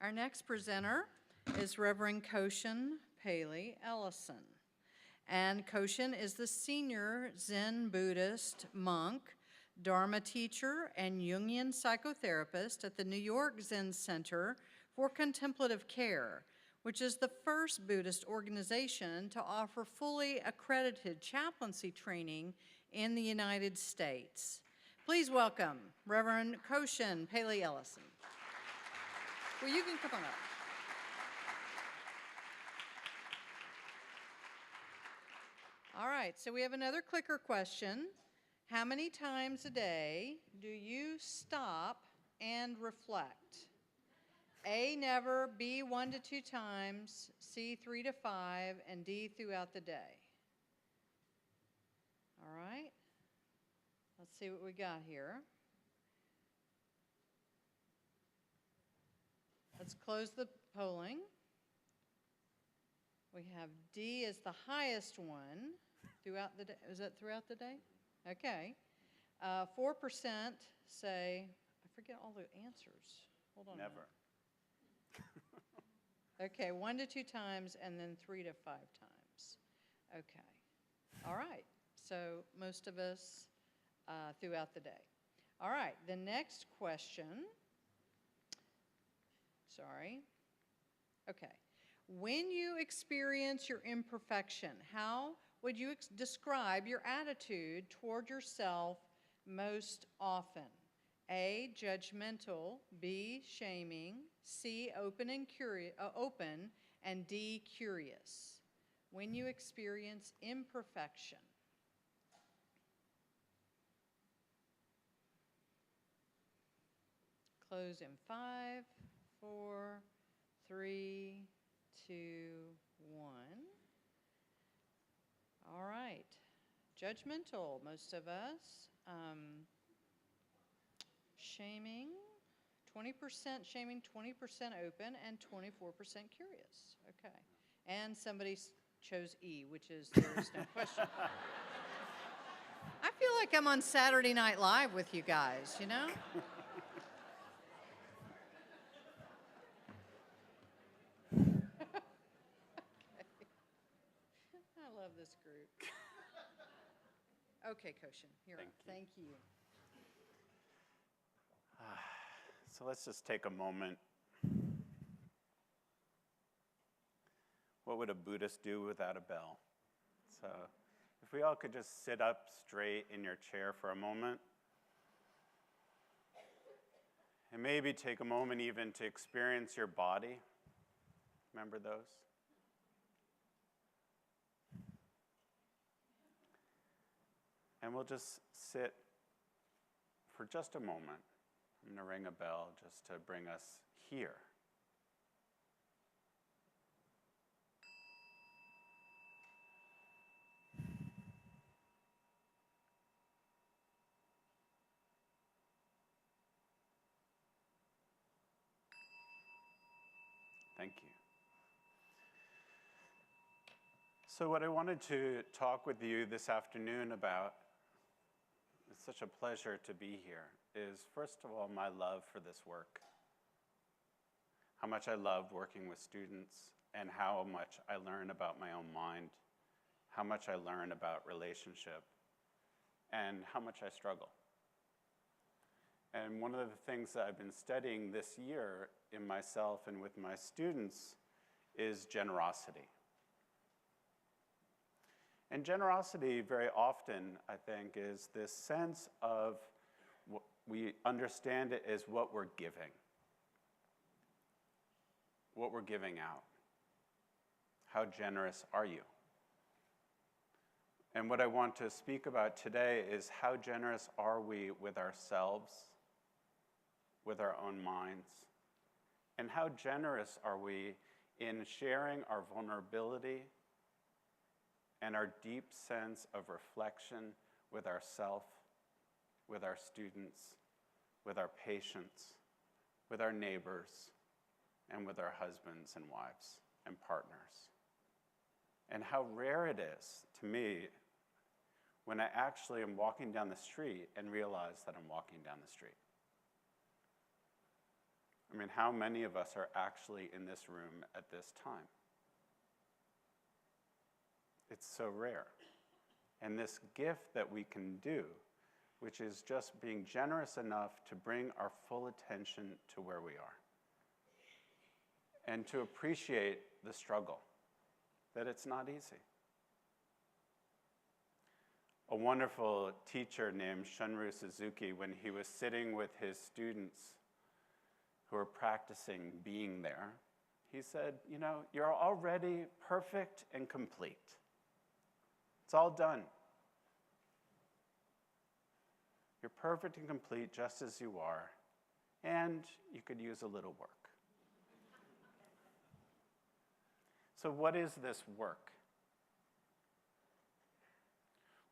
Our next presenter is Reverend Koshin Paley Ellison. And Koshin is the senior Zen Buddhist monk, Dharma teacher, and Jungian psychotherapist at the New York Zen Center for Contemplative Care, which is the first Buddhist organization to offer fully accredited chaplaincy training in the United States. Please welcome Reverend Koshin Paley Ellison. Well, you can come on up. All right, so we have another clicker question. How many times a day do you stop and reflect? A, never, B, 1 to 2 times, C, 3 to 5, and D, throughout the day. All right, let's see what we got here. Let's close the polling. We have D as the highest one throughout the day. Is that throughout the day? Okay. 4% say, I forget all the answers. Hold on. Never. Okay, 1 to 2 times and then 3 to 5 times. Okay. All right. So most of us throughout the day. All right. The next question. Sorry. Okay. When you experience your imperfection, how would you describe your attitude toward yourself most often? A, judgmental, B, shaming, C, open, and D, curious. When you experience imperfection. Close in 5, 4, 3, 2, 1. All right. Judgmental, most of us. Shaming, 20% shaming, 20% open, and 24% curious. Okay. And somebody chose E, which is there is no question. I feel like I'm on Saturday Night Live with you guys, you know? I love this group. Okay, Koshin, you're up. Thank you. So let's just take a moment. What would a Buddhist do without a bell? So if we all could just sit up straight in your chair for a moment. And maybe take a moment even to experience your body. Remember those? And we'll just sit for just a moment. I'm going to ring a bell just to bring us here. Thank you. So what I wanted to talk with you this afternoon about, it's such a pleasure to be here, is first of all my love for this work. How much I love working with students and how much I learn about my own mind, how much I learn about relationship, and how much I struggle. And one of the things that I've been studying this year in myself and with my students is generosity. And generosity very often, I think, is this sense of we understand it as what we're giving out. How generous are you? And what I want to speak about today is how generous are we with ourselves, with our own minds, and how generous are we in sharing our vulnerability and our deep sense of reflection with ourself, with our students, with our patients, with our neighbors, and with our husbands and wives and partners. And how rare it is to me when I actually am walking down the street and realize that I'm walking down the street. I mean, how many of us are actually in this room at this time? It's so rare. And this gift that we can do, which is just being generous enough to bring our full attention to where we are and to appreciate the struggle, that it's not easy. A wonderful teacher named Shunryu Suzuki, when he was sitting with his students who were practicing being there, he said, you know, you're already perfect and complete. It's all done. You're perfect and complete just as you are, and you could use a little work. So what is this work?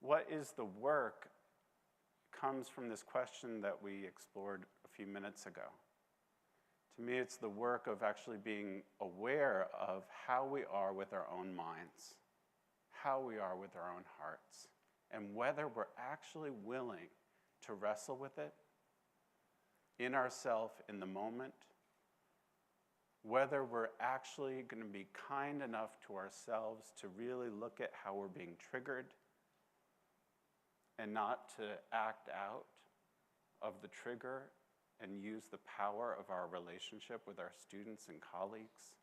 What is the work comes from this question that we explored a few minutes ago. To me, it's the work of actually being aware of how we are with our own minds, how we are with our own hearts, and whether we're actually willing to wrestle with it in ourselves in the moment, whether we're actually going to be kind enough to ourselves to really look at how we're being triggered and not to act out of the trigger and use the power of our relationship with our students and colleagues.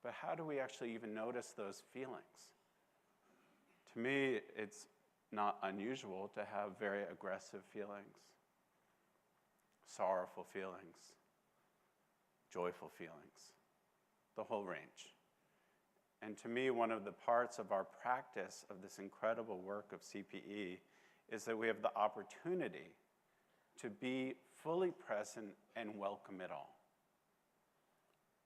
But how do we actually even notice those feelings? To me, it's not unusual to have very aggressive feelings, sorrowful feelings, joyful feelings, the whole range. And to me, one of the parts of our practice of this incredible work of CPE is that we have the opportunity to be fully present and welcome it all.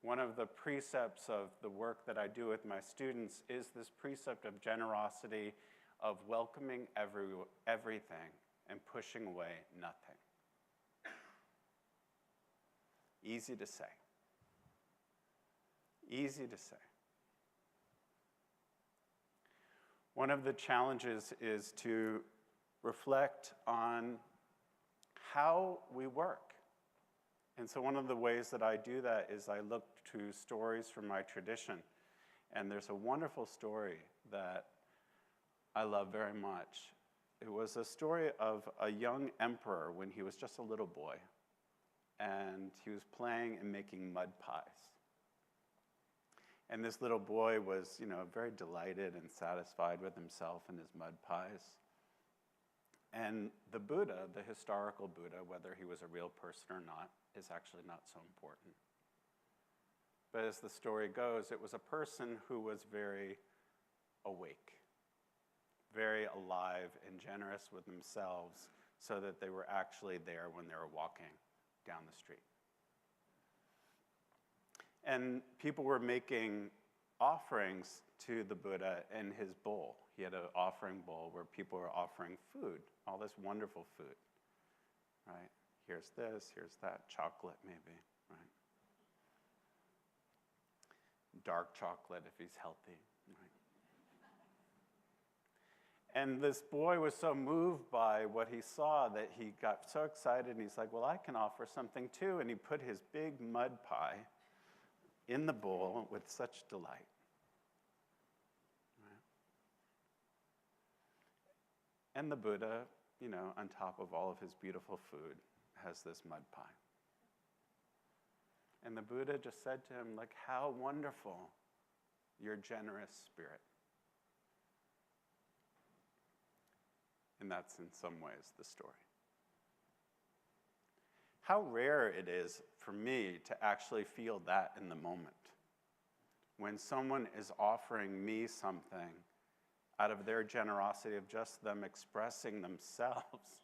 One of the precepts of the work that I do with my students is this precept of generosity, of welcoming everything and pushing away nothing. Easy to say. Easy to say. One of the challenges is to reflect on how we work. And so one of the ways that I do that is I look to stories from my tradition. And there's a wonderful story that I love very much. It was a story of a young emperor when he was just a little boy. And he was playing and making mud pies. And this little boy was, very delighted and satisfied with himself and his mud pies. And the Buddha, the historical Buddha, whether he was a real person or not, is actually not so important. But as the story goes, it was a person who was very awake, very alive and generous with themselves, so that they were actually there when they were walking down the street. And people were making offerings to the Buddha in his bowl. He had an offering bowl where people were offering food, all this wonderful food, right? Here's this, here's that, chocolate maybe, right? Dark chocolate if he's healthy, right? And this boy was so moved by what he saw that he got so excited, and he's like, well, I can offer something too. And he put his big mud pie in the bowl with such delight. Right? And the Buddha, on top of all of his beautiful food, has this mud pie. And the Buddha just said to him, how wonderful your generous spirit. And that's in some ways the story. How rare it is for me to actually feel that in the moment. When someone is offering me something out of their generosity of just them expressing themselves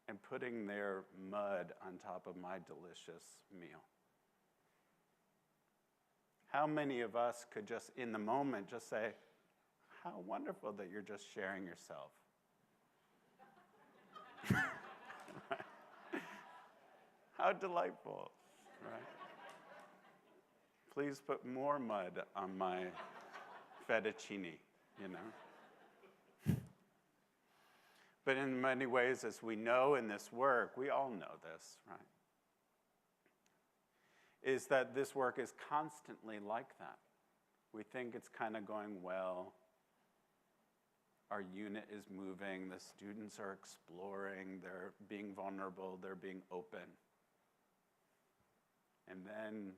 and putting their mud on top of my delicious meal. How many of us could just in the moment just say, how wonderful that you're just sharing yourself. How delightful, right? Please put more mud on my fettuccine, But in many ways, as we know in this work, we all know this, right? is that this work is constantly like that. We think it's kind of going well. Our unit is moving, the students are exploring, they're being vulnerable, they're being open. And then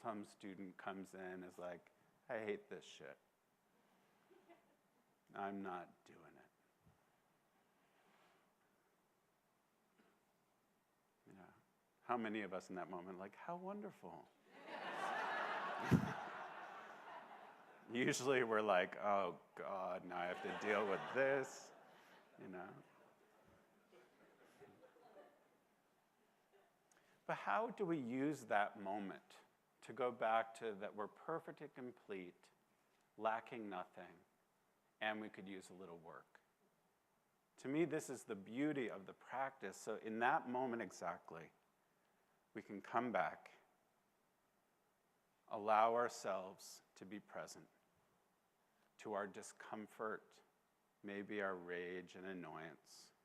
some student comes in and is like, I hate this shit. I'm not doing it. You know, how many of us in that moment are like, how wonderful? Usually we're like, oh God, now I have to deal with this, you know. But how do we use that moment to go back to that we're perfect and complete, lacking nothing, and we could use a little work? To me, this is the beauty of the practice. So in that moment exactly, we can come back, allow ourselves to be present to our discomfort, maybe our rage and annoyance,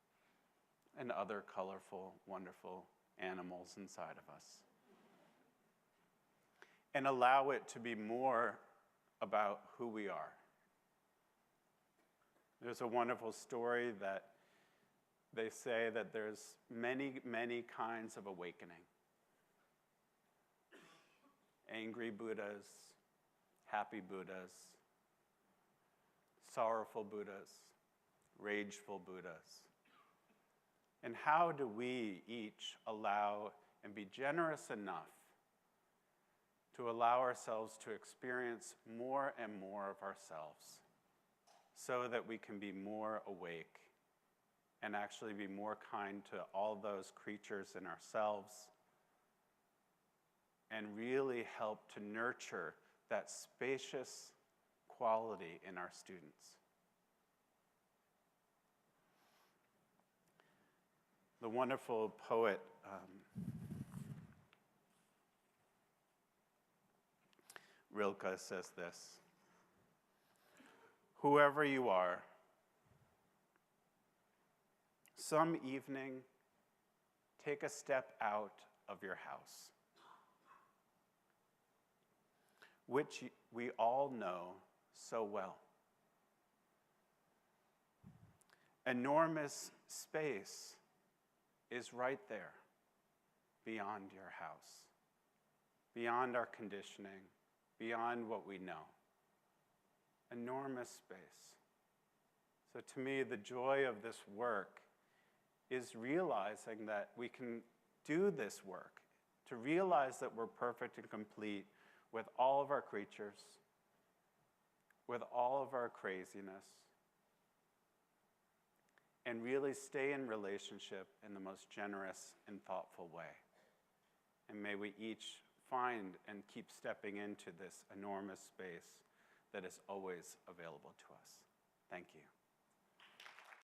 and other colorful, wonderful animals inside of us. And allow it to be more about who we are. There's a wonderful story that they say that there's many, many kinds of awakening. Angry Buddhas, happy Buddhas, sorrowful Buddhas, rageful Buddhas. And how do we each allow and be generous enough to allow ourselves to experience more and more of ourselves so that we can be more awake and actually be more kind to all those creatures in ourselves and really help to nurture that spacious quality in our students. The wonderful poet Rilke says this: whoever you are, some evening, take a step out of your house, which we all know so well. Enormous space is right there beyond your house, beyond our conditioning, beyond what we know. Enormous space. So to me, the joy of this work is realizing that we can do this work, to realize that we're perfect and complete with all of our creatures, with all of our craziness, and really stay in relationship in the most generous and thoughtful way. And may we each find and keep stepping into this enormous space that is always available to us. Thank you.